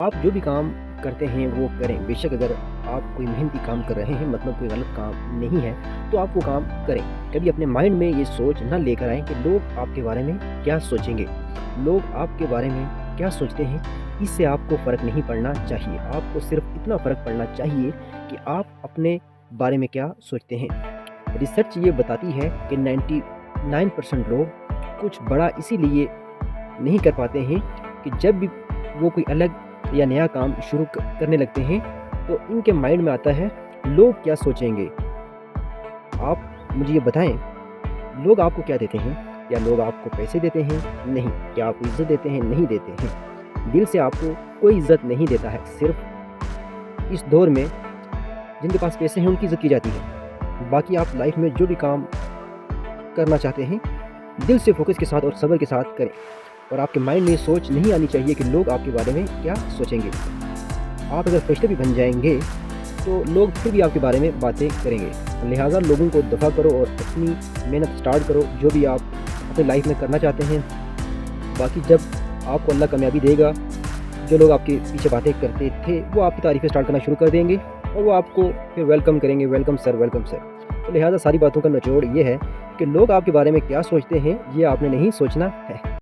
आप जो भी काम करते हैं वो करें। बेशक अगर आप कोई मेहनती काम कर रहे हैं मतलब कोई गलत काम नहीं है, तो आप वो काम करें। कभी अपने माइंड में ये सोच ना लेकर आएँ कि लोग आपके बारे में क्या सोचेंगे? लोग आपके बारे में क्या सोचते हैं, इससे आपको फ़र्क नहीं पड़ना चाहिए। आपको सिर्फ़ इतना फ़र्क पड़ना चाहिए कि आप अपने बारे में क्या सोचते हैं। रिसर्च ये बताती है कि 99% लोग कुछ बड़ा इसीलिए नहीं कर पाते हैं कि जब भी वो कोई अलग या नया काम शुरू करने लगते हैं तो इनके माइंड में आता है लोग क्या सोचेंगे। आप मुझे ये बताएं, लोग आपको क्या देते हैं? क्या लोग आपको पैसे देते हैं? नहीं। क्या आपको इज्जत देते हैं? नहीं देते हैं। दिल से आपको कोई इज्जत नहीं देता है। सिर्फ इस दौर में जिनके पास पैसे हैं उनकी इज्जत की जाती है। बाकी आप लाइफ में जो भी काम करना चाहते हैं दिल से फोकस के साथ और सब्र के साथ करें, और आपके माइंड में सोच नहीं आनी चाहिए कि लोग आपके बारे में क्या सोचेंगे। आप अगर फरिश्ते भी बन जाएंगे तो लोग फिर भी आपके बारे में बातें करेंगे। लिहाजा लोगों को दफ़ा करो और अपनी मेहनत स्टार्ट करो जो भी आप अपनी लाइफ में करना चाहते हैं। बाकी जब आपको अल्लाह कामयाबी देगा, जो लोग आपके पीछे बातें करते थे वो आपकी तारीफ़ें स्टार्ट करना शुरू कर देंगे और वो आपको फिर वेलकम करेंगे, वेलकम सर, वेलकम सर। तो लिहाजा सारी बातों का निचोड़ ये है कि लोग आपके बारे में क्या सोचते हैं ये आपने नहीं सोचना है।